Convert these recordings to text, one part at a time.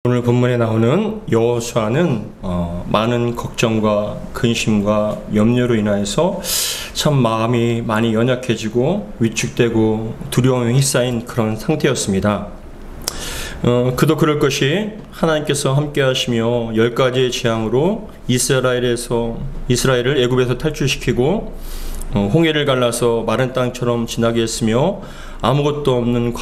오늘 본문에 나오는 여호수아는 많은 걱정과 근심과 염려로 인하여서 참 마음이 많이 연약해지고 위축되고 두려움에 휩싸인 그런 상태였습니다. 그도 그럴 것이 하나님께서 함께 하시며 10가지의 재앙으로 이스라엘을 애굽에서 탈출시키고 홍해를 갈라서 마른 땅처럼 지나게 했으며 아무것도 없는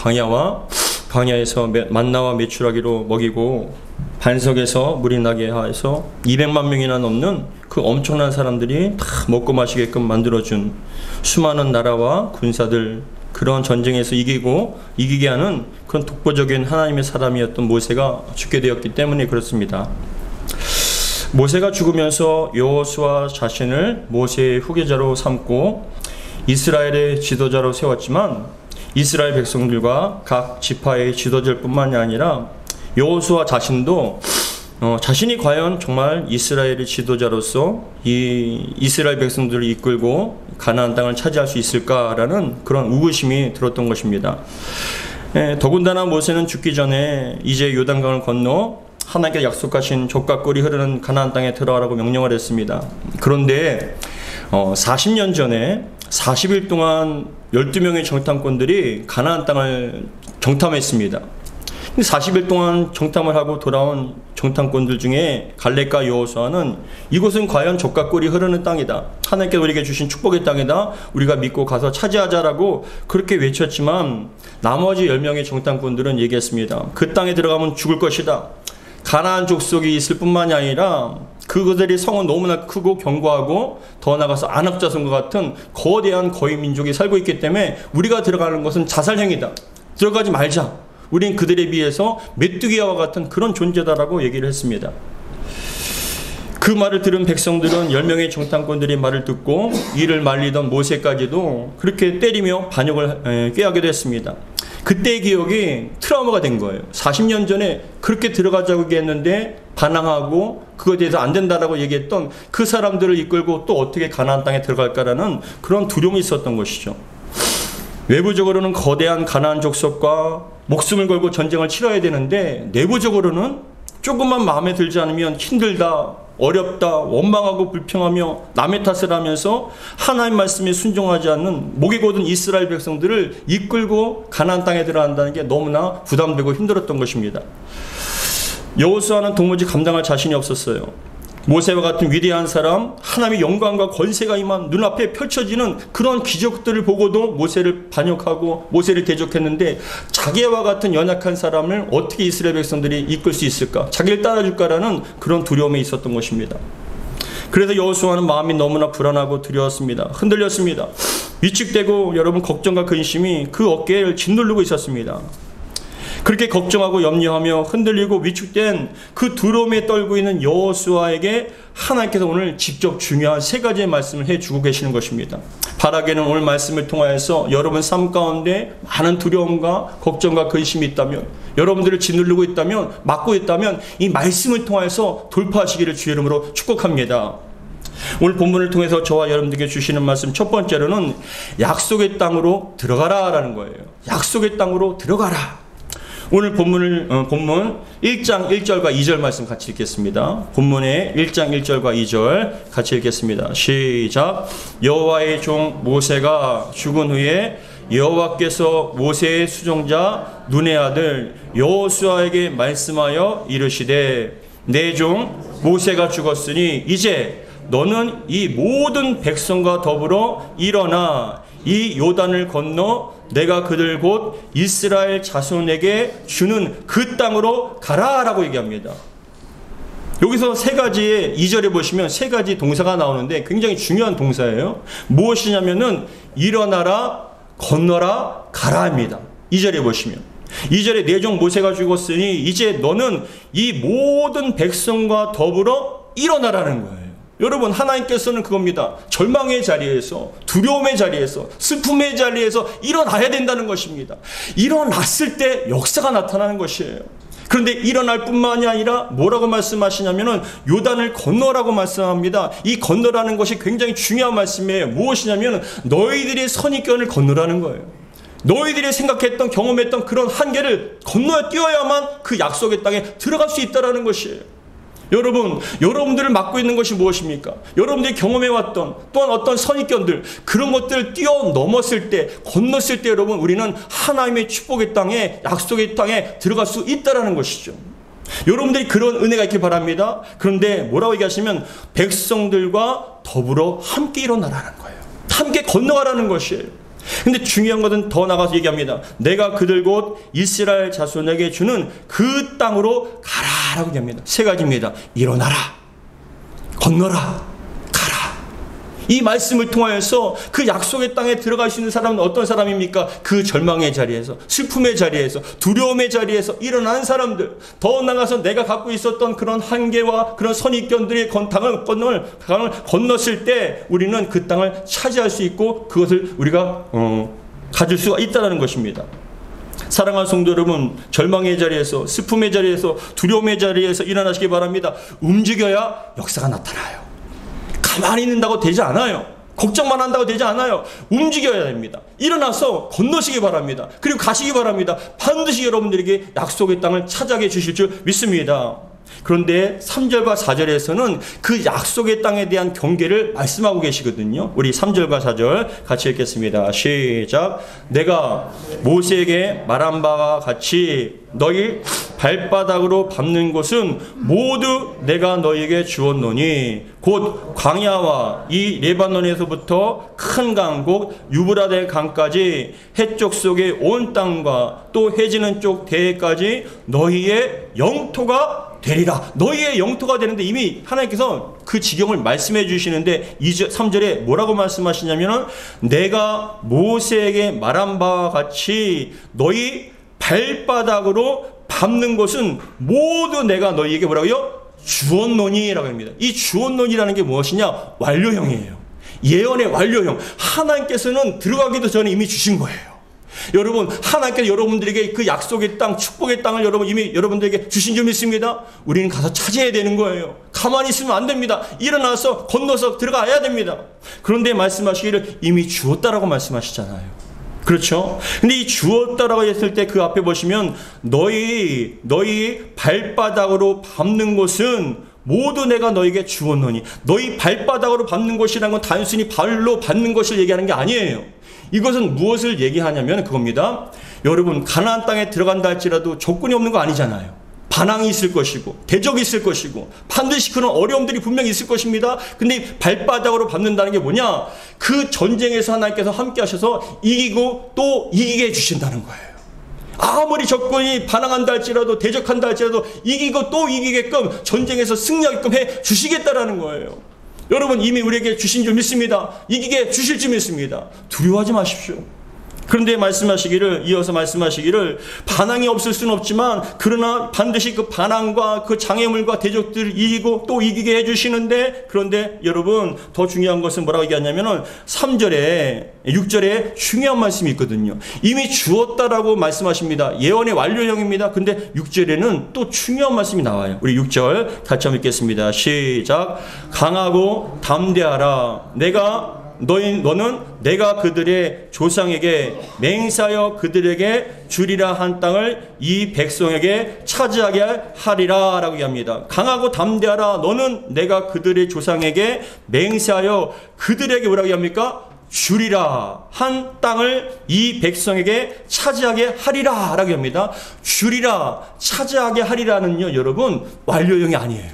광야에서 만나와 메추라기로 먹이고 반석에서 물이 나게 하여서 200만 명이나 넘는 그 엄청난 사람들이 다 먹고 마시게끔 만들어준 수많은 나라와 군사들, 그런 전쟁에서 이기게 하는 그런 독보적인 하나님의 사람이었던 모세가 죽게 되었기 때문에 그렇습니다. 모세가 죽으면서 여호수아 자신을 모세의 후계자로 삼고 이스라엘의 지도자로 세웠지만 이스라엘 백성들과 각 지파의 지도자일 뿐만이 아니라 여호수아 자신도 자신이 과연 정말 이스라엘의 지도자로서 이 이스라엘 백성들을 이끌고 가나안 땅을 차지할 수 있을까라는 그런 의구심이 들었던 것입니다. 더군다나 모세는 죽기 전에 이제 요단강을 건너 하나님께 약속하신 젖과 꿀이 흐르는 가나안 땅에 들어가라고 명령을 했습니다. 그런데 40년 전에 40일 동안 12명의 정탐꾼들이 가나안 땅을 정탐했습니다. 40일 동안 정탐을 하고 돌아온 정탐꾼들 중에 갈렙과 여호수아는 이곳은 과연 젖과 꿀이 흐르는 땅이다, 하나님께서 우리에게 주신 축복의 땅이다, 우리가 믿고 가서 차지하자라고 그렇게 외쳤지만 나머지 10명의 정탐꾼들은 얘기했습니다. 그 땅에 들어가면 죽을 것이다. 가나안 족속이 있을 뿐만이 아니라 그들의 성은 너무나 크고 견고하고 더 나아가서 안압자손과 같은 거대한 거의 민족이 살고 있기 때문에 우리가 들어가는 것은 자살행위다. 들어가지 말자. 우린 그들에 비해서 메뚜기와 같은 그런 존재다라고 얘기를 했습니다. 그 말을 들은 백성들은 10명의 정탐꾼들의 말을 듣고 이를 말리던 모세까지도 그렇게 때리며 반역을 꾀하게 됐습니다. 그때의 기억이 트라우마가 된 거예요. 40년 전에 그렇게 들어가자고 얘기했는데 반항하고 그거에 대해서 안 된다라고 얘기했던 그 사람들을 이끌고 또 어떻게 가나안 땅에 들어갈까라는 그런 두려움이 있었던 것이죠. 외부적으로는 거대한 가나안 족속과 목숨을 걸고 전쟁을 치러야 되는데 내부적으로는 조금만 마음에 들지 않으면 힘들다, 어렵다, 원망하고 불평하며 남의 탓을 하면서 하나님 말씀에 순종하지 않는 목이 곧은 이스라엘 백성들을 이끌고 가나안 땅에 들어간다는 게 너무나 부담되고 힘들었던 것입니다. 여호수아는 도무지 감당할 자신이 없었어요. 모세와 같은 위대한 사람, 하나님의 영광과 권세가 임한 눈앞에 펼쳐지는 그런 기적들을 보고도 모세를 반역하고 모세를 대적했는데 자기와 같은 연약한 사람을 어떻게 이스라엘 백성들이 이끌 수 있을까? 자기를 따라줄까라는 그런 두려움이 있었던 것입니다. 그래서 여호수아는 마음이 너무나 불안하고 두려웠습니다. 흔들렸습니다. 위축되고 여러분 걱정과 근심이 그 어깨를 짓누르고 있었습니다. 그렇게 걱정하고 염려하며 흔들리고 위축된 그 두려움에 떨고 있는 여호수아에게 하나님께서 오늘 직접 중요한 3가지의 말씀을 해주고 계시는 것입니다. 바라기는 오늘 말씀을 통하여서 여러분 삶 가운데 많은 두려움과 걱정과 근심이 있다면, 여러분들을 짓누르고 있다면, 막고 있다면 이 말씀을 통하여서 돌파하시기를 주의 이름으로 축복합니다. 오늘 본문을 통해서 저와 여러분들에게 주시는 말씀 첫 번째로는 약속의 땅으로 들어가라 라는 거예요. 약속의 땅으로 들어가라. 오늘 본문 1장 1절과 2절 말씀 같이 읽겠습니다. 본문의 1장 1절과 2절 같이 읽겠습니다. 시작. 여호와의 종 모세가 죽은 후에 여호와께서 모세의 수종자 눈의 아들 여호수아에게 말씀하여 이르시되 내 종 모세가 죽었으니 이제 너는 이 모든 백성과 더불어 일어나 이 요단을 건너 내가 그들 곧 이스라엘 자손에게 주는 그 땅으로 가라라고 얘기합니다. 여기서 3가지의 2절에 보시면 3가지 동사가 나오는데 굉장히 중요한 동사예요. 무엇이냐면은 일어나라, 건너라, 가라 합니다. 2절에 보시면 2절에 내 종 모세가 죽었으니 이제 너는 이 모든 백성과 더불어 일어나라는 거예요. 여러분, 하나님께서는 그겁니다. 절망의 자리에서, 두려움의 자리에서, 슬픔의 자리에서 일어나야 된다는 것입니다. 일어났을 때 역사가 나타나는 것이에요. 그런데 일어날 뿐만이 아니라 뭐라고 말씀하시냐면은 요단을 건너라고 말씀합니다. 이 건너라는 것이 굉장히 중요한 말씀이에요. 무엇이냐면 너희들이 선입견을 건너라는 거예요. 너희들이 생각했던 경험했던 그런 한계를 건너야 뛰어야만 그 약속의 땅에 들어갈 수 있다는 것이에요. 여러분, 여러분들을 맡고 있는 것이 무엇입니까? 여러분들이 경험해왔던 또한 어떤 선입견들, 그런 것들을 뛰어넘었을 때, 건넜을 때 여러분, 우리는 하나님의 축복의 땅에, 약속의 땅에 들어갈 수 있다는 것이죠. 여러분들이 그런 은혜가 있길 바랍니다. 그런데 뭐라고 얘기하시면 백성들과 더불어 함께 일어나라는 거예요. 함께 건너가라는 것이에요. 근데 중요한 것은 더 나가서 얘기합니다. 내가 그들 곧 이스라엘 자손에게 주는 그 땅으로 가라라고 얘기합니다. 세 가지입니다. 일어나라, 건너라, 가라. 이 말씀을 통하여서 그 약속의 땅에 들어갈 수 있는 사람은 어떤 사람입니까? 그 절망의 자리에서, 슬픔의 자리에서, 두려움의 자리에서 일어난 사람들. 더 나가서 내가 갖고 있었던 그런 한계와 그런 선입견들의 땅을 건넜을 때 우리는 그 땅을 차지할 수 있고 그것을 우리가 가질 수가 있다는 것입니다. 사랑하는 성도 여러분, 절망의 자리에서, 슬픔의 자리에서, 두려움의 자리에서 일어나시기 바랍니다. 움직여야 역사가 나타나요. 가만히 있는다고 되지 않아요. 걱정만 한다고 되지 않아요. 움직여야 됩니다. 일어나서 건너시기 바랍니다. 그리고 가시기 바랍니다. 반드시 여러분들에게 약속의 땅을 차지하게 주실 줄 믿습니다. 그런데 3절과 4절에서는 그 약속의 땅에 대한 경계를 말씀하고 계시거든요. 우리 3절과 4절 같이 읽겠습니다. 시작. 내가 모세에게 말한 바와 같이 너희 발바닥으로 밟는 곳은 모두 내가 너희에게 주었노니 곧 광야와 이 레바논에서부터 큰 강 곧 유브라데 강까지 해쪽 속의 온 땅과 또 해지는 쪽 대해까지 너희의 영토가 되리라. 너희의 영토가 되는데 이미 하나님께서 그 지경을 말씀해 주시는데 3절에 뭐라고 말씀하시냐면 내가 모세에게 말한 바와 같이 너희 발바닥으로 밟는 것은 모두 내가 너희에게 뭐라고요? 주었노니라고 합니다. 이 주었노니라는 게 무엇이냐? 완료형이에요. 예언의 완료형. 하나님께서는 들어가기도 전에 이미 주신 거예요. 여러분, 하나님께서 여러분들에게 그 약속의 땅, 축복의 땅을 이미 여러분들에게 주신 줄 믿습니다. 우리는 가서 차지해야 되는 거예요. 가만히 있으면 안 됩니다. 일어나서 건너서 들어가야 됩니다. 그런데 말씀하시기를 이미 주었다라고 말씀하시잖아요. 그렇죠? 근데 이 주었다라고 했을 때 그 앞에 보시면 너희 발바닥으로 밟는 곳은 모두 내가 너에게 주었노니. 너희 발바닥으로 밟는 것이라는 건 단순히 발로 밟는 것을 얘기하는 게 아니에요. 이것은 무엇을 얘기하냐면 그겁니다. 여러분, 가나안 땅에 들어간다 할지라도 조건이 없는 거 아니잖아요. 반항이 있을 것이고 대적이 있을 것이고 반드시 그런 어려움들이 분명히 있을 것입니다. 근데 발바닥으로 밟는다는 게 뭐냐? 그 전쟁에서 하나님께서 함께 하셔서 이기고 또 이기게 해주신다는 거예요. 아무리 조건이 반항한다 할지라도 대적한다 할지라도 이기고 또 이기게끔 전쟁에서 승리하게끔 해 주시겠다라는 거예요. 여러분, 이미 우리에게 주신 줄 믿습니다. 이기게 주실 줄 믿습니다. 두려워하지 마십시오. 그런데 이어서 말씀하시기를 반항이 없을 수는 없지만 그러나 반드시 그 반항과 그 장애물과 대적들을 이기고 또 이기게 해주시는데, 그런데 여러분 더 중요한 것은 뭐라고 얘기하냐면은 6절에 중요한 말씀이 있거든요. 이미 주었다라고 말씀하십니다. 예언의 완료형입니다. 근데 6절에는 또 중요한 말씀이 나와요. 우리 6절 같이 한번 읽겠습니다. 시작. 강하고 담대하라. 너는 내가 그들의 조상에게 맹세하여 그들에게 주리라 한 땅을 이 백성에게 차지하게 하리라 라고 얘기합니다. 강하고 담대하라. 너는 내가 그들의 조상에게 맹세하여 그들에게 뭐라고 얘기합니까? 주리라 한 땅을 이 백성에게 차지하게 하리라 라고 합니다. 주리라, 차지하게 하리라는요, 여러분 완료형이 아니에요.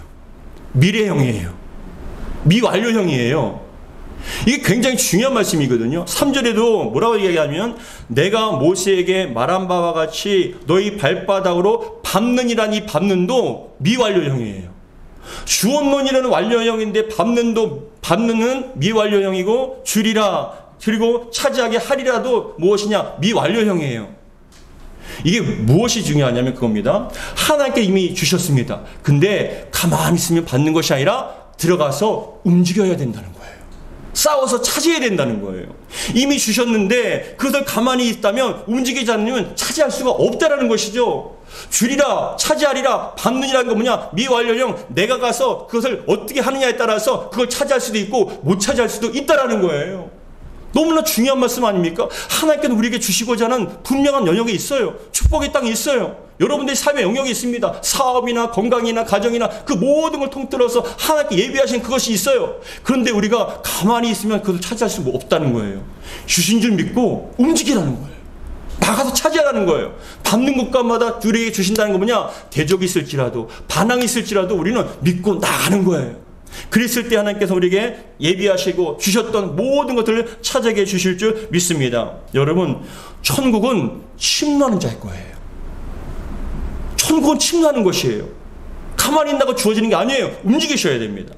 미래형이에요. 미완료형이에요. 이게 굉장히 중요한 말씀이거든요. 3절에도 뭐라고 얘기하면 내가 모세에게 말한 바와 같이 너희 발바닥으로 밟는이란 이 밟는도 미완료형이에요. 주었노니라는 완료형인데 밟는은 미완료형이고 주리라 그리고 차지하게 하리라도 무엇이냐? 미완료형이에요. 이게 무엇이 중요하냐면 그겁니다. 하나님께 이미 주셨습니다. 근데 가만히 있으면 받는 것이 아니라 들어가서 움직여야 된다는 거예요. 싸워서 차지해야 된다는 거예요. 이미 주셨는데 그것을 가만히 있다면 움직이지 않으면 차지할 수가 없다라는 것이죠. 주리라, 차지하리라, 밟느니라는 건 뭐냐? 미완료형. 내가 가서 그것을 어떻게 하느냐에 따라서 그걸 차지할 수도 있고 못 차지할 수도 있다라는 거예요. 너무나 중요한 말씀 아닙니까? 하나님께서 우리에게 주시고자 하는 분명한 영역이 있어요. 축복의 땅이 있어요. 여러분들의 삶의 영역이 있습니다. 사업이나 건강이나 가정이나 그 모든 걸 통틀어서 하나님께 예비하신 그것이 있어요. 그런데 우리가 가만히 있으면 그것을 차지할 수 없다는 거예요. 주신 줄 믿고 움직이라는 거예요. 나가서 차지하라는 거예요. 밟는 곳마다 우리에게 주신다는 거 뭐냐? 대적이 있을지라도 반항이 있을지라도 우리는 믿고 나가는 거예요. 그랬을 때 하나님께서 우리에게 예비하시고 주셨던 모든 것들을 차지하게 주실 줄 믿습니다. 여러분, 천국은 침노하는 자일 거예요. 천국은 침노하는 것이에요. 가만히 있다가 주어지는 게 아니에요. 움직이셔야 됩니다.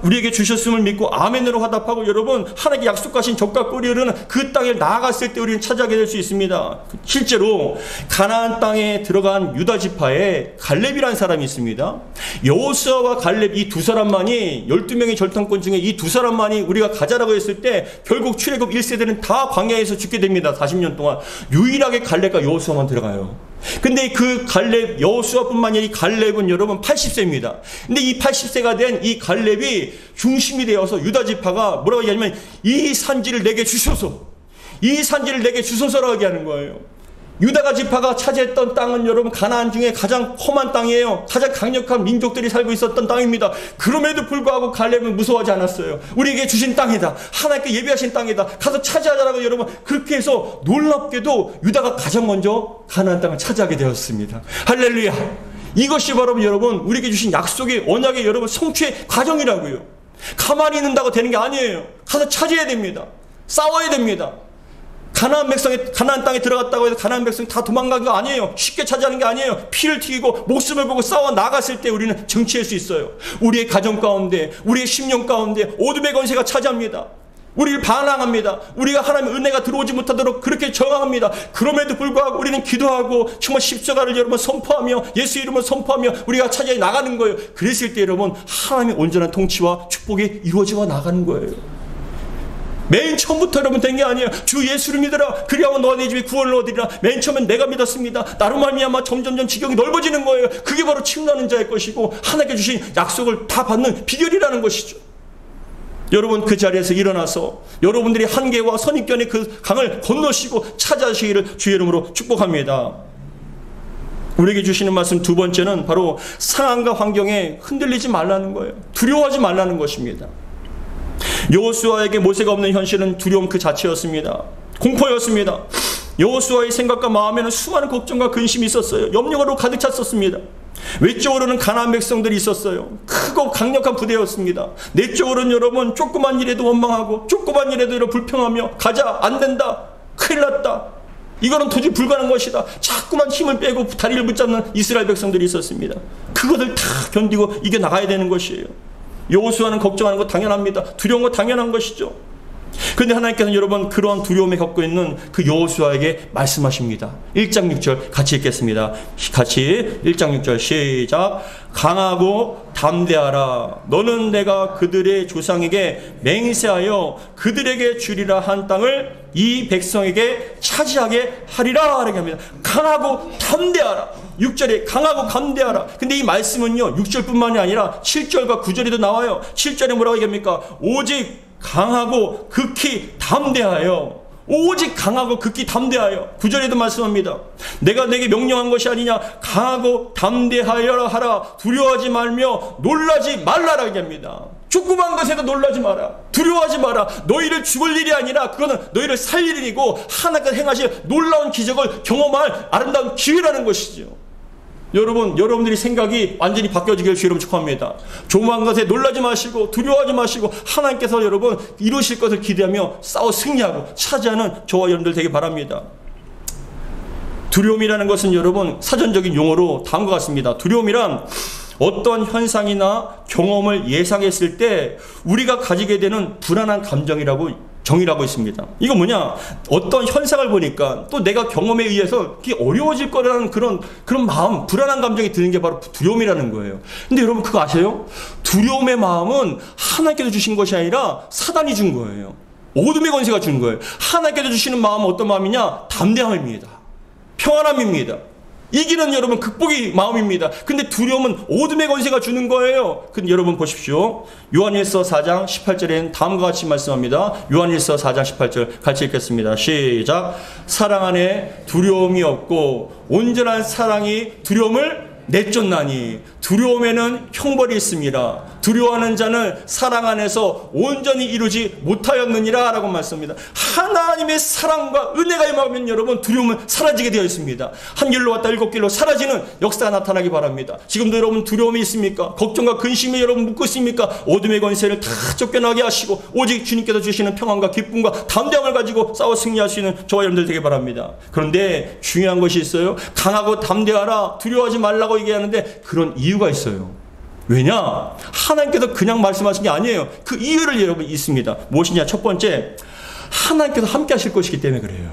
우리에게 주셨음을 믿고 아멘으로 화답하고 여러분 하나님께 약속하신 적과 꿀이 흐르는 그 땅에 나아갔을 때 우리는 차지하게 될 수 있습니다. 실제로 가나안 땅에 들어간 유다 지파에 갈렙이라는 사람이 있습니다. 여호수아와 갈렙 이 두 사람만이 12명의 절통권 중에 이 두 사람만이 우리가 가자라고 했을 때 결국 출애굽 1세대는 다 광야에서 죽게 됩니다. 40년 동안 유일하게 갈렙과 여호수아만 들어가요. 근데 그 갈렙 여호수아뿐만 아니라 이 갈렙은 여러분 80세입니다. 근데 이 80세가 된 이 갈렙이 중심이 되어서 유다 지파가 뭐라고 얘기하냐면 이 산지를 내게 주소서, 이 산지를 내게 주소서라고 얘기하는 거예요. 유다가 지파가 차지했던 땅은 여러분 가나안 중에 가장 험한 땅이에요. 가장 강력한 민족들이 살고 있었던 땅입니다. 그럼에도 불구하고 갈렙은 무서워하지 않았어요. 우리에게 주신 땅이다. 하나님께 예비하신 땅이다. 가서 차지하자라고 여러분 그렇게 해서 놀랍게도 유다가 가장 먼저 가나안 땅을 차지하게 되었습니다. 할렐루야. 이것이 바로 여러분 우리에게 주신 약속의 언약의 여러분 성취의 과정이라고요. 가만히 있는다고 되는 게 아니에요. 가서 차지해야 됩니다. 싸워야 됩니다. 가나안 땅에 들어갔다고 해서 가나안 백성이 다 도망간 거 아니에요. 쉽게 차지하는 게 아니에요. 피를 튀기고 목숨을 보고 싸워 나갔을 때 우리는 정치할 수 있어요. 우리의 가정 가운데, 우리의 심령 가운데 어둠의 권세가 차지합니다. 우리를 반항합니다. 우리가 하나님의 은혜가 들어오지 못하도록 그렇게 저항합니다. 그럼에도 불구하고 우리는 기도하고 정말 십자가를 여러분 선포하며 예수 이름을 선포하며 우리가 차지해 나가는 거예요. 그랬을 때 여러분 하나님의 온전한 통치와 축복이 이루어져 나가는 거예요. 맨 처음부터 여러분 된 게 아니에요. 주 예수를 믿으라. 그리하면 너와 내 집에 구원을 얻으리라. 맨 처음엔 내가 믿었습니다. 나로 말미암아 점점점 지경이 넓어지는 거예요. 그게 바로 침노하는 자의 것이고 하나님께 주신 약속을 다 받는 비결이라는 것이죠. 여러분 그 자리에서 일어나서 여러분들이 한계와 선입견의 그 강을 건너시고 차지하시기를 주의 이름으로 축복합니다. 우리에게 주시는 말씀 두 번째는 바로 상황과 환경에 흔들리지 말라는 거예요. 두려워하지 말라는 것입니다. 여호수아에게 모세가 없는 현실은 두려움 그 자체였습니다. 공포였습니다. 여호수아의 생각과 마음에는 수많은 걱정과 근심이 있었어요. 염려로 가득 찼었습니다. 외적으로는 가나안 백성들이 있었어요. 크고 강력한 부대였습니다. 내적으로는 여러분 조그만 일에도 원망하고 조그만 일에도 여러분 불평하며 가자 안 된다 큰일 났다 이거는 도저히 불가능한 것이다 자꾸만 힘을 빼고 다리를 붙잡는 이스라엘 백성들이 있었습니다. 그것을 다 견디고 이겨나가야 되는 것이에요. 여호수아는 걱정하는 거 당연합니다. 두려운 거 당연한 것이죠. 그런데 하나님께서는 여러분 그러한 두려움에 겪고 있는 그 여호수아에게 말씀하십니다. 1장 6절 같이 읽겠습니다. 같이 1장 6절 시작. 강하고 담대하라. 너는 내가 그들의 조상에게 맹세하여 그들에게 주리라 한 땅을 이 백성에게 차지하게 하리라. 이렇게 합니다. 강하고 담대하라. 6절에 강하고 담대하라. 근데 이 말씀은요 6절뿐만이 아니라 7절과 9절에도 나와요. 7절에 뭐라고 얘기합니까? 오직 강하고 극히 담대하여. 오직 강하고 극히 담대하여. 9절에도 말씀합니다. 내가 내게 명령한 것이 아니냐. 강하고 담대하여라 하라. 두려워하지 말며 놀라지 말라라 얘기합니다. 조그만 것에도 놀라지 마라. 두려워하지 마라. 너희를 죽을 일이 아니라 그거는 너희를 살릴 일이고 하나님께서 행하실 놀라운 기적을 경험할 아름다운 기회라는 것이죠. 여러분들이 생각이 완전히 바뀌어지길 주의로 축복합니다. 조그만 것에 놀라지 마시고 두려워하지 마시고 하나님께서 여러분 이루실 것을 기대하며 싸워 승리하고 차지하는 저와 여러분들 되길 바랍니다. 두려움이라는 것은 여러분 사전적인 용어로 다음과 같습니다. 두려움이란 어떤 현상이나 경험을 예상했을 때 우리가 가지게 되는 불안한 감정이라고 정의라고 있습니다. 이거 뭐냐? 어떤 현상을 보니까 또 내가 경험에 의해서 그게 어려워질 거라는 그런 마음, 불안한 감정이 드는 게 바로 두려움이라는 거예요. 근데 여러분 그거 아세요? 두려움의 마음은 하나님께서 주신 것이 아니라 사단이 준 거예요. 어둠의 권세가 준 거예요. 하나님께서 주시는 마음은 어떤 마음이냐? 담대함입니다. 평안함입니다. 이기는 여러분 극복이 마음입니다. 근데 두려움은 어둠의 권세가 주는 거예요. 근데 여러분 보십시오. 요한일서 4장 18절에는 다음과 같이 말씀합니다. 요한일서 4장 18절 같이 읽겠습니다. 시작. 사랑 안에 두려움이 없고 온전한 사랑이 두려움을 내쫓나니 두려움에는 형벌이 있습니다. 두려워하는 자는 사랑 안에서 온전히 이루지 못하였느니라 라고 말씀합니다. 하나님의 사랑과 은혜가 임하면 여러분 두려움은 사라지게 되어 있습니다. 한 길로 왔다 일곱 길로 사라지는 역사가 나타나기 바랍니다. 지금도 여러분 두려움이 있습니까? 걱정과 근심이 여러분 묻고 있습니까? 어둠의 권세를 다 쫓겨나게 하시고 오직 주님께서 주시는 평안과 기쁨과 담대함을 가지고 싸워 승리할 수 있는 저와 여러분들 되기 바랍니다. 그런데 중요한 것이 있어요. 강하고 담대하라, 두려워하지 말라고 얘기하는데 그런 이유가 있어요. 왜냐? 하나님께서 그냥 말씀하신 게 아니에요. 그 이유를 여러분 있습니다. 무엇이냐? 첫 번째, 하나님께서 함께 하실 것이기 때문에 그래요.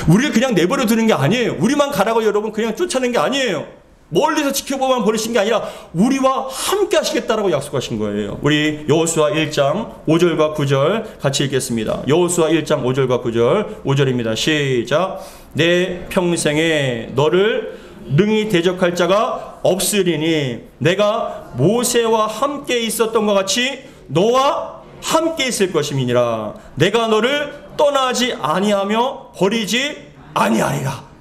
우리를 그냥 내버려 두는 게 아니에요. 우리만 가라고 여러분 그냥 쫓아낸 게 아니에요. 멀리서 지켜보만 버리신 게 아니라 우리와 함께 하시겠다라고 약속하신 거예요. 우리 여호수아 1장 5절과 9절 같이 읽겠습니다. 여호수아 1장 5절과 9절 5절입니다. 시작. 내 평생에 너를 능히 대적할 자가 없으리니 내가 모세와 함께 있었던 것 같이 너와 함께 있을 것임이니라. 내가 너를 떠나지 아니하며 버리지 아니하리라.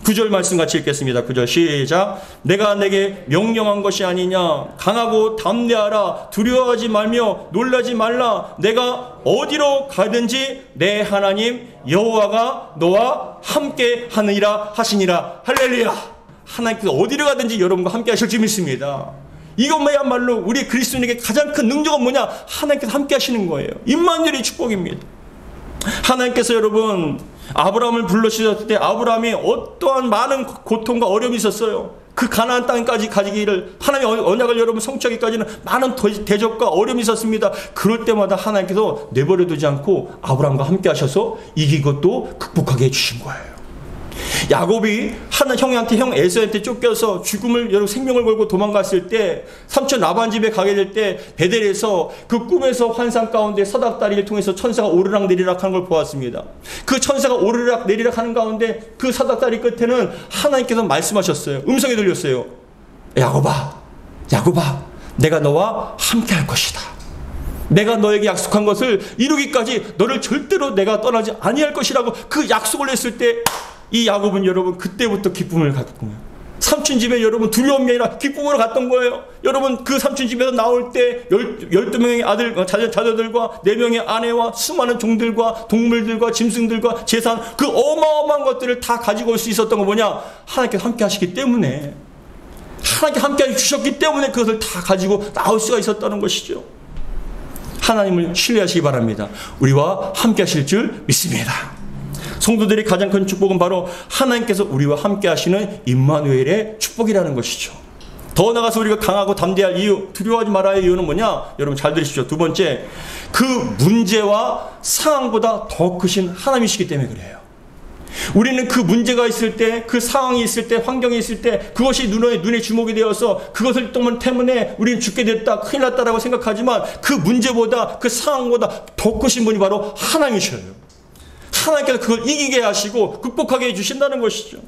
9절 말씀 같이 읽겠습니다. 9절 시작. 내가 내게 명령한 것이 아니냐. 강하고 담대하라. 두려워하지 말며 놀라지 말라. 내가 어디로 가든지 내 하나님 여호와가 너와 함께 하느니라 하시니라. 할렐루야. 하나님께서 어디를 가든지 여러분과 함께 하실 줄 믿습니다. 이것만야말로 우리 그리스도인에게 가장 큰 능력은 뭐냐? 하나님께서 함께 하시는 거예요. 임마누엘의 축복입니다. 하나님께서 여러분 아브라함을 불러주셨을 때 아브라함이 어떠한 많은 고통과 어려움이 있었어요. 그 가나안 땅까지 가지기를 하나님의 언약을 여러분 성취하기까지는 많은 대적과 어려움이 있었습니다. 그럴 때마다 하나님께서 내버려두지 않고 아브라함과 함께 하셔서 이기고 또 극복하게 해주신 거예요. 야곱이 하나 형한테 형 에서한테 쫓겨서 죽음을 여러분 생명을 걸고 도망갔을 때 삼촌 라반 집에 가게 될 때 베델에서 그 꿈에서 환상 가운데 사닥다리를 통해서 천사가 오르락 내리락 하는 걸 보았습니다. 그 천사가 오르락 내리락 하는 가운데 그 사닥다리 끝에는 하나님께서 말씀하셨어요. 음성이 들렸어요. 야곱아, 야곱아, 내가 너와 함께 할 것이다. 내가 너에게 약속한 것을 이루기까지 너를 절대로 내가 떠나지 아니할 것이라고 그 약속을 했을 때 이 야곱은 여러분 그때부터 기쁨을 갖고 삼촌 집에 여러분 두려움이 아니라 기쁨으로 갔던 거예요. 여러분 그 삼촌 집에서 나올 때 12명의 아들 자녀들과 4명의 아내와 수많은 종들과 동물들과 짐승들과 재산 그 어마어마한 것들을 다 가지고 올 수 있었던 건 뭐냐? 하나님께서 함께 하시기 때문에 하나님께 함께 주셨기 때문에 그것을 다 가지고 나올 수가 있었다는 것이죠. 하나님을 신뢰하시기 바랍니다. 우리와 함께 하실 줄 믿습니다. 성도들의 가장 큰 축복은 바로 하나님께서 우리와 함께 하시는 임마누엘의 축복이라는 것이죠. 더 나아가서 우리가 강하고 담대할 이유, 두려워하지 말아야 할 이유는 뭐냐? 여러분 잘 들으십시오. 두 번째, 그 문제와 상황보다 더 크신 하나님이시기 때문에 그래요. 우리는 그 문제가 있을 때, 그 상황이 있을 때, 환경이 있을 때 그것이 눈에 주목이 되어서 그것을 때문에 우리는 죽게 됐다, 큰일 났다라고 생각하지만 그 문제보다 그 상황보다 더 크신 분이 바로 하나님이셔요. 하나님께서 그걸 이기게 하시고 극복하게 해주신다는 것이죠.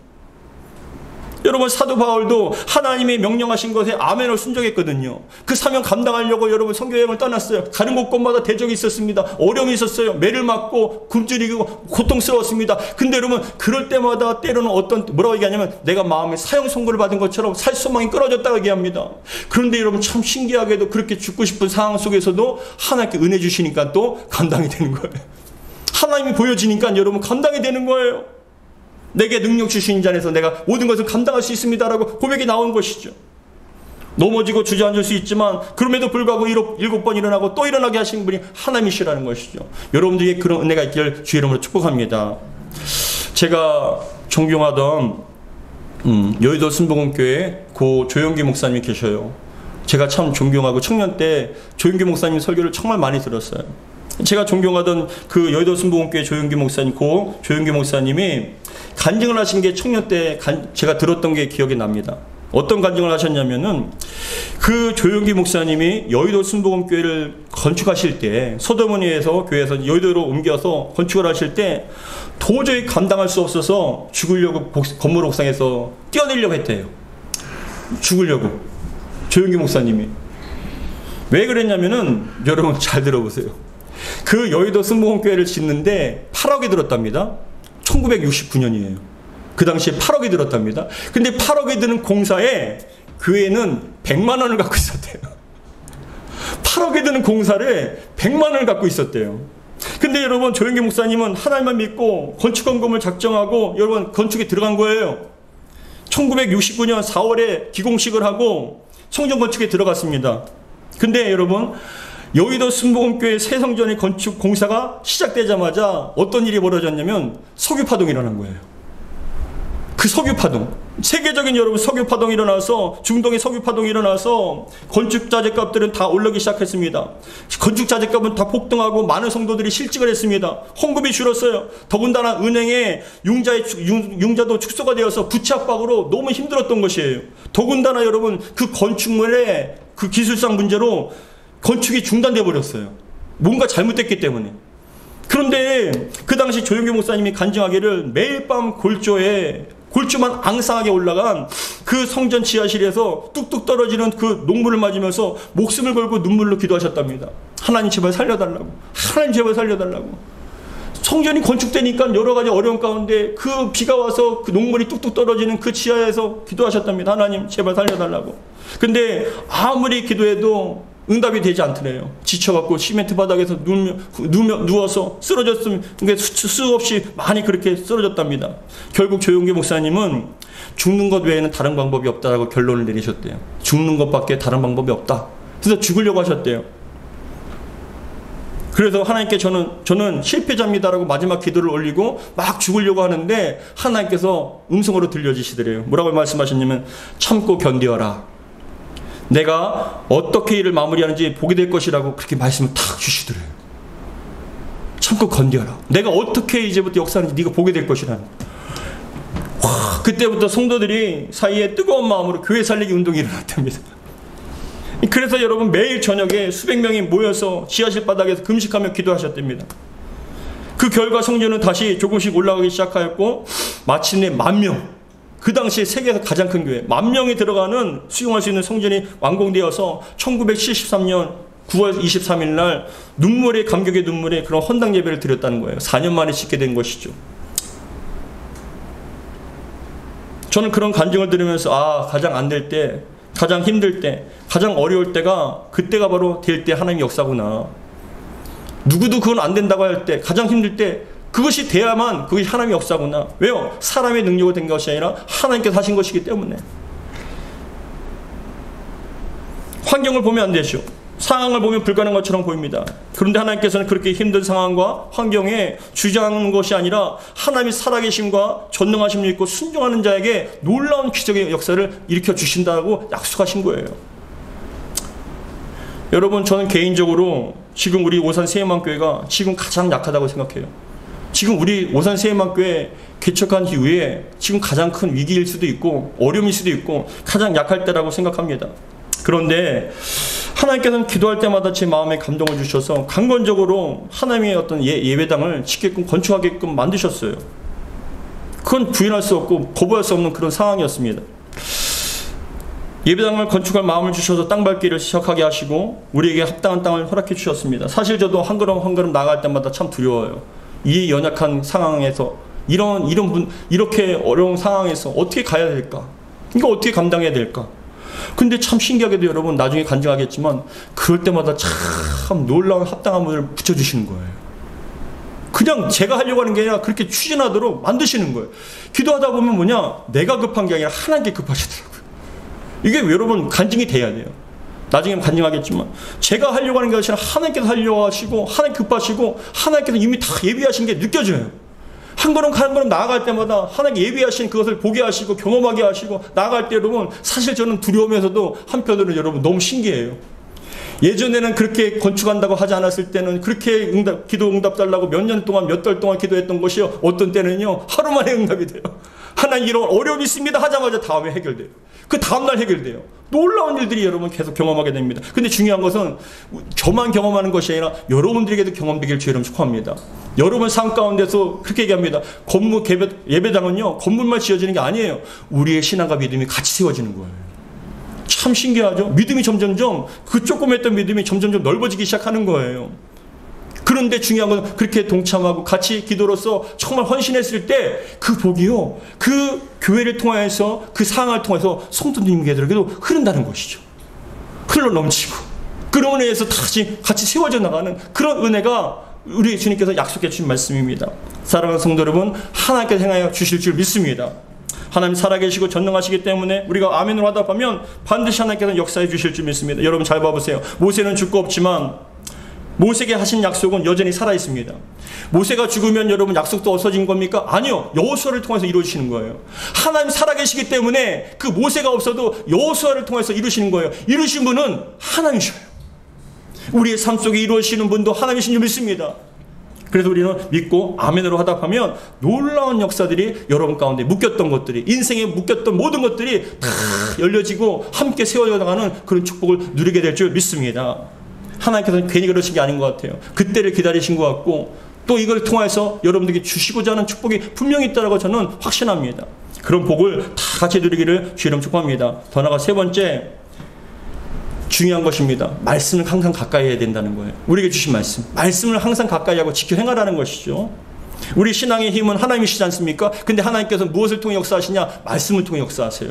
여러분 사도 바울도 하나님이 명령하신 것에 아멘을 순종했거든요. 그 사명 감당하려고 여러분 선교여행을 떠났어요. 가는 곳곳마다 대적이 있었습니다. 어려움이 있었어요. 매를 맞고 굶주리고 고통스러웠습니다. 근데 여러분 그럴 때마다 때로는 뭐라고 얘기하냐면 내가 마음에 사형 선고를 받은 것처럼 살 소망이 끊어졌다고 얘기합니다. 그런데 여러분 참 신기하게도 그렇게 죽고 싶은 상황 속에서도 하나님께 은혜 주시니까 또 감당이 되는 거예요. 하나님이 보여지니까 여러분 감당이 되는 거예요. 내게 능력 주신 자 안에서 내가 모든 것을 감당할 수 있습니다라고 고백이 나온 것이죠. 넘어지고 주저앉을 수 있지만 그럼에도 불구하고 7번 일어나고 또 일어나게 하신 분이 하나님이시라는 것이죠. 여러분들에게 그런 은혜가 있기를 주의 이름으로 축복합니다. 제가 존경하던 여의도 순복음교회 고 조영기 목사님이 계셔요. 제가 참 존경하고 청년 때 조영기 목사님 설교를 정말 많이 들었어요. 제가 존경하던 그 여의도 순복음교회 조영기 목사님, 고 조영기 목사님이 간증을 하신 게 청년 때 제가 들었던 게 기억이 납니다. 어떤 간증을 하셨냐면은 그 조용기 목사님이 여의도 순복음교회를 건축하실 때 서대문에서 교회에서 여의도로 옮겨서 건축을 하실 때 도저히 감당할 수 없어서 죽으려고 건물 옥상에서 뛰어내려고 했대요. 죽으려고. 조용기 목사님이. 왜 그랬냐면은 여러분 잘 들어보세요. 그 여의도 순복음교회를 짓는데 8억이 들었답니다. 1969년이에요. 그 당시에 8억이 들었답니다. 근데 8억이 드는 공사에 교회는 100만 원을 갖고 있었대요. 8억이 드는 공사를 100만 원을 갖고 있었대요. 근데 여러분 조영기 목사님은 하나님만 믿고 건축헌금을 작정하고 여러분 건축에 들어간 거예요. 1969년 4월에 기공식을 하고 성전 건축에 들어갔습니다. 근데 여러분 여의도 순복음교회 새성전의 건축 공사가 시작되자마자 어떤 일이 벌어졌냐면 석유파동이 일어난 거예요. 그 석유파동, 세계적인 여러분 석유파동이 일어나서 중동의 석유파동이 일어나서 건축자재값들은 다 올라오기 시작했습니다. 건축자재값은 다 폭등하고 많은 성도들이 실직을 했습니다. 헌금이 줄었어요. 더군다나 은행에 융자도 축소가 되어서 부채 압박으로 너무 힘들었던 것이에요. 더군다나 여러분 그 건축물의 그 기술상 문제로 건축이 중단돼 버렸어요. 뭔가 잘못됐기 때문에. 그런데 그 당시 조영기 목사님이 간증하기를 매일 밤 골조만 앙상하게 올라간 그 성전 지하실에서 뚝뚝 떨어지는 그 녹물을 맞으면서 목숨을 걸고 눈물로 기도하셨답니다. 하나님 제발 살려달라고. 하나님 제발 살려달라고. 성전이 건축되니까 여러 가지 어려운 가운데 그 비가 와서 그 녹물이 뚝뚝 떨어지는 그 지하에서 기도하셨답니다. 하나님 제발 살려달라고. 근데 아무리 기도해도 응답이 되지 않더래요. 지쳐갖고 시멘트 바닥에서 누워서 쓰러졌으면 수없이 많이 그렇게 쓰러졌답니다. 결국 조용기 목사님은 죽는 것 외에는 다른 방법이 없다라고 결론을 내리셨대요. 죽는 것밖에 다른 방법이 없다. 그래서 죽으려고 하셨대요. 그래서 하나님께 저는 실패자입니다라고 마지막 기도를 올리고 막 죽으려고 하는데 하나님께서 음성으로 들려주시더래요. 뭐라고 말씀하셨냐면 참고 견디어라. 내가 어떻게 일을 마무리하는지 보게 될 것이라고 그렇게 말씀을 탁 주시더래요. 참고 견뎌라. 내가 어떻게 이제부터 역사하는지 네가 보게 될 것이라는. 와, 그때부터 성도들이 사이에 뜨거운 마음으로 교회 살리기 운동이 일어났답니다. 그래서 여러분 매일 저녁에 수백 명이 모여서 지하실 바닥에서 금식하며 기도하셨답니다. 그 결과 성전은 다시 조금씩 올라가기 시작하였고 마침내 10,000명, 그 당시에 세계에서 가장 큰 교회 10,000명이 들어가는 수용할 수 있는 성전이 완공되어서 1973년 9월 23일 날 눈물의 감격의 눈물에 그런 헌당 예배를 드렸다는 거예요. 4년 만에 짓게 된 것이죠. 저는 그런 간증을 들으면서 가장 안 될 때, 가장 힘들 때, 가장 어려울 때가 그때가 바로 될 때 하나님의 역사구나. 누구도 그건 안 된다고 할 때, 가장 힘들 때 그것이 돼야만 그것이 하나님의 역사구나. 왜요? 사람의 능력으로 된 것이 아니라 하나님께서 하신 것이기 때문에. 환경을 보면 안 되죠. 상황을 보면 불가능한 것처럼 보입니다. 그런데 하나님께서는 그렇게 힘든 상황과 환경에 주저하는 것이 아니라 하나님이 살아계심과 전능하심을 믿고 순종하는 자에게 놀라운 기적의 역사를 일으켜 주신다고 약속하신 거예요. 여러분 저는 개인적으로 지금 우리 오산 세임만교회가 지금 가장 약하다고 생각해요. 지금 우리 오산 세임만교회 개척한 이후에 지금 가장 큰 위기일 수도 있고 어려움일 수도 있고 가장 약할 때라고 생각합니다. 그런데 하나님께서는 기도할 때마다 제 마음에 감동을 주셔서 강건적으로 하나님의 어떤 예배당을 짓게끔 건축하게끔 만드셨어요. 그건 부인할 수 없고 거부할 수 없는 그런 상황이었습니다. 예배당을 건축할 마음을 주셔서 땅 밟기를 시작하게 하시고 우리에게 합당한 땅을 허락해 주셨습니다. 사실 저도 한 걸음 한 걸음 나갈 때마다 참 두려워요. 이 연약한 상황에서 이렇게 어려운 상황에서 어떻게 가야 될까? 이거 어떻게 감당해야 될까? 근데 참 신기하게도 여러분 나중에 간증하겠지만 그럴 때마다 참 놀라운 합당함을 붙여주시는 거예요. 그냥 제가 하려고 하는 게 아니라 그렇게 추진하도록 만드시는 거예요. 기도하다 보면 뭐냐? 내가 급한 게 아니라 하나님께 급하시더라고요. 이게 여러분 간증이 돼야 돼요. 나중에 간증하겠지만 제가 하려고 하는 게 아니라 하나님께서 하려고 하시고 하나님 급하시고 하나님께서 이미 다 예비하신 게 느껴져요. 한 걸음 한 걸음 나아갈 때마다 하나님 예비하신 그것을 보게 하시고 경험하게 하시고 나아갈 때 여러분 사실 저는 두려우면서도 한편으로는 여러분 너무 신기해요. 예전에는 그렇게 건축한다고 하지 않았을 때는 그렇게 기도 응답 달라고 몇 년 동안 몇 달 동안 기도했던 것이 어떤 때는요 하루 만에 응답이 돼요. 하나님 이런 어려움이 있습니다 하자마자 다음에 해결돼요. 그 다음날 해결돼요. 놀라운 일들이 여러분 계속 경험하게 됩니다. 근데 중요한 것은 저만 경험하는 것이 아니라 여러분들에게도 경험되길 주의 이름 축복합니다. 여러분 삶 가운데서 그렇게 얘기합니다. 예배당은요 건물만 지어지는 게 아니에요. 우리의 신앙과 믿음이 같이 세워지는 거예요. 참 신기하죠? 믿음이 점점점 그 조그맸던 믿음이 점점점 넓어지기 시작하는 거예요. 그런데 중요한 건 그렇게 동참하고 같이 기도로서 정말 헌신했을 때 그 복이요 그 교회를 통해서 그 상황을 통해서 성도님에게도 흐른다는 것이죠. 흘러 넘치고 그런 은혜에서 다시 같이 세워져 나가는 그런 은혜가 우리 주님께서 약속해 주신 말씀입니다. 사랑하는 성도 여러분, 하나님께서 행하여 주실 줄 믿습니다. 하나님 살아계시고 전능하시기 때문에 우리가 아멘으로 하다 보면 반드시 하나님께서 역사해 주실 줄 믿습니다. 여러분 잘 봐보세요. 모세는 죽고 없지만 모세에게 하신 약속은 여전히 살아있습니다. 모세가 죽으면 여러분 약속도 없어진 겁니까? 아니요. 여호수아를 통해서 이루어지시는 거예요. 하나님 살아계시기 때문에 그 모세가 없어도 여호수아를 통해서 이루시는 거예요. 이루신 분은 하나님이셔요. 우리의 삶 속에 이루어지시는 분도 하나님이신 줄 믿습니다. 그래서 우리는 믿고 아멘으로 하다 보면 놀라운 역사들이 여러분 가운데 묶였던 것들이 인생에 묶였던 모든 것들이 다 열려지고 함께 세워져 나가는 그런 축복을 누리게 될 줄 믿습니다. 하나님께서는 괜히 그러신 게 아닌 것 같아요. 그때를 기다리신 것 같고 또 이걸 통해서 여러분들에게 주시고자 하는 축복이 분명히 있다고 저는 확신합니다. 그런 복을 다 같이 누리기를 주의 이름 축복합니다. 더 나아가 세 번째 중요한 것입니다. 말씀을 항상 가까이 해야 된다는 거예요. 우리에게 주신 말씀을 항상 가까이 하고 지켜 행하라는 것이죠. 우리 신앙의 힘은 하나님이시지 않습니까? 근데 하나님께서 무엇을 통해 역사하시냐? 말씀을 통해 역사하세요.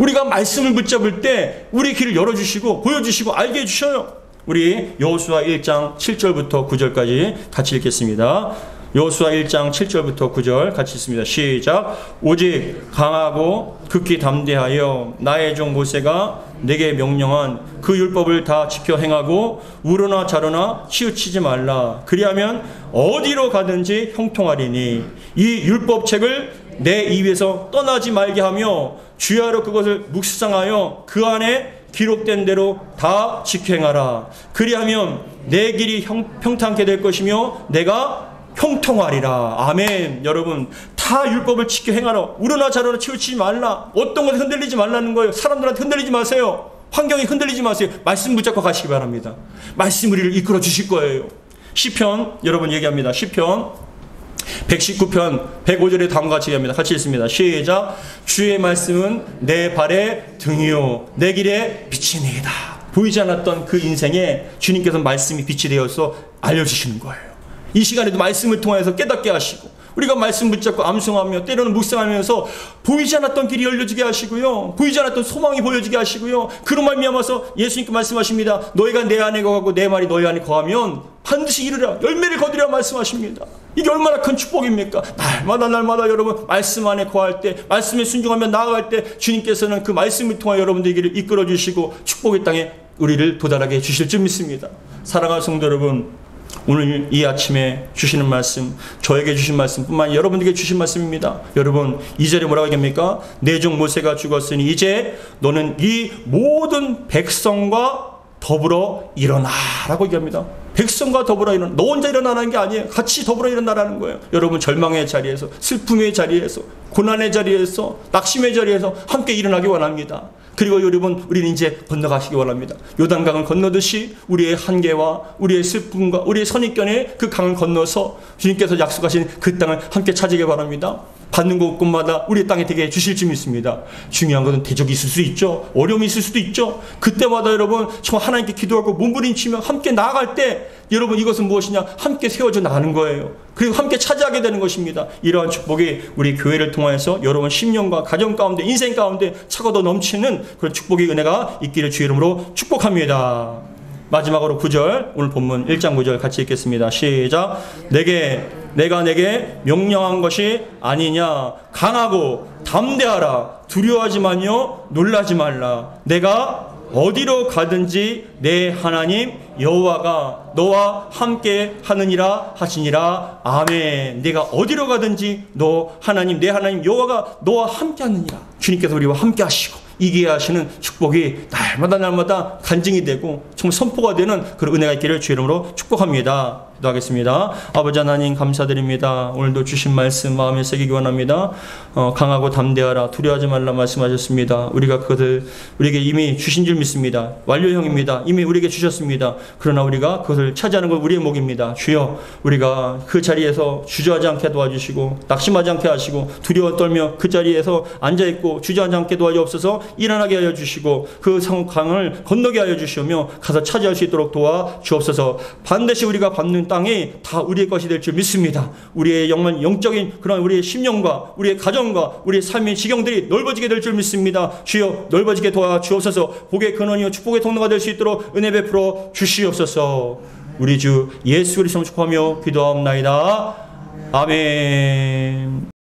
우리가 말씀을 붙잡을 때 우리 길을 열어주시고 보여주시고 알게 해주셔요. 우리 여호수아 1장 7절부터 9절까지 같이 읽겠습니다. 여호수아 1장 7절부터 9절 같이 읽습니다. 시작. 오직 강하고 극히 담대하여 나의 종 모세가 내게 명령한 그 율법을 다 지켜 행하고 우러나 자러나 치우치지 말라. 그리하면 어디로 가든지 형통하리니 이 율법책을 내 입에서 떠나지 말게 하며 주야로 그것을 묵상하여 그 안에 기록된 대로 다 지켜 행하라. 그리하면 내 길이 평탄케 될 것이며 내가 형통하리라. 아멘. 여러분 다 율법을 지켜 행하라. 우러나 자러나 치우치지 말라. 어떤 것에 흔들리지 말라는 거예요. 사람들한테 흔들리지 마세요. 환경에 흔들리지 마세요. 말씀 붙잡고 가시기 바랍니다. 말씀 우리를 이끌어 주실 거예요. 시편 여러분 얘기합니다. 시편 119편 105절에 다음과 같이 얘기합니다. 같이 읽습니다. 시작. 주의 말씀은 내 발의 등이요 내 길의 빛이니이다. 보이지 않았던 그 인생에 주님께서 말씀이 빛이 되어서 알려주시는 거예요. 이 시간에도 말씀을 통해서 깨닫게 하시고 우리가 말씀 붙잡고 암송하며 때로는 묵상하면서 보이지 않았던 길이 열려지게 하시고요. 보이지 않았던 소망이 보여지게 하시고요. 그런 말미암아서 예수님께 말씀하십니다. 너희가 내 안에 거하고 내 말이 너희 안에 거하면 반드시 이르라. 열매를 거두리라 말씀하십니다. 이게 얼마나 큰 축복입니까? 날마다 여러분 말씀 안에 거할 때 말씀에 순종하며 나아갈 때 주님께서는 그 말씀을 통해 여러분들에게 이끌어 주시고 축복의 땅에 우리를 도달하게 해주실 줄 믿습니다. 사랑하는 성도 여러분, 오늘 이 아침에 주시는 말씀, 저에게 주신 말씀뿐만 아니라 여러분들에게 주신 말씀입니다. 여러분 2절에 뭐라고 얘기합니까? 내 종 모세가 죽었으니 이제 너는 이 모든 백성과 더불어 일어나라고 얘기합니다. 백성과 더불어 일어나. 너 혼자 일어나는 게 아니에요. 같이 더불어 일어나라는 거예요. 여러분 절망의 자리에서, 슬픔의 자리에서, 고난의 자리에서, 낙심의 자리에서 함께 일어나기 원합니다. 그리고 여러분 우리는 이제 건너가시기 원합니다. 요단강을 건너듯이 우리의 한계와 우리의 슬픔과 우리의 선입견의 그 강을 건너서 주님께서 약속하신 그 땅을 함께 차지하기 바랍니다. 받는 곳곳마다 우리 땅에 되게 주실 줄 믿습니다. 중요한 것은 대적이 있을 수 있죠. 어려움이 있을 수도 있죠. 그때마다 여러분 정말 하나님께 기도하고 몸부림치며 함께 나아갈 때 여러분 이것은 무엇이냐? 함께 세워져 나가는 거예요. 그리고 함께 차지하게 되는 것입니다. 이러한 축복이 우리 교회를 통해서 여러분 심령과 가정 가운데 인생 가운데 차고도 넘치는 그런 축복의 은혜가 있기를 주의 이름으로 축복합니다. 마지막으로 9절 오늘 본문 1장 9절 같이 읽겠습니다. 시작. 내가 내게 명령한 것이 아니냐. 강하고 담대하라. 두려워하지만요 놀라지 말라. 내가 어디로 가든지 내 하나님 여호와가 너와 함께 하느니라 하시니라. 아멘. 내가 어디로 가든지 너 하나님 내 하나님 여호와가 너와 함께 하느니라. 주님께서 우리와 함께 하시고 이기게 하시는 축복이 날마다 간증이 되고 정말 선포가 되는 그런 은혜가 있기를 주의 이름으로 축복합니다. 기도하겠습니다. 아버지 하나님 감사드립니다. 오늘도 주신 말씀 마음에 새기기 원합니다. 강하고 담대하라 두려워하지 말라 말씀하셨습니다. 우리가 그것을 우리에게 이미 주신 줄 믿습니다. 완료형입니다. 이미 우리에게 주셨습니다. 그러나 우리가 그것을 차지하는 건 우리의 몫입니다. 주여, 우리가 그 자리에서 주저하지 않게 도와주시고 낙심하지 않게 하시고 두려워 떨며 그 자리에서 앉아있고 주저하지 않게 도와주옵소서. 일어나게 하여 주시고 그 강을 건너게 하여 주시며 가서 차지할 수 있도록 도와주옵소서. 반드시 우리가 받는 땅이 다 우리의 것이 될 줄 믿습니다. 우리의 영적인 그런 우리의 심령과 우리의 가정과 우리의 삶의 지경들이 넓어지게 될 줄 믿습니다. 주여, 넓어지게 도와주옵소서. 복의 근원이요 축복의 통로가 될 수 있도록 은혜 베풀어 주시옵소서. 우리 주 예수 그리스도 축복하며 기도하옵나이다. 아멘.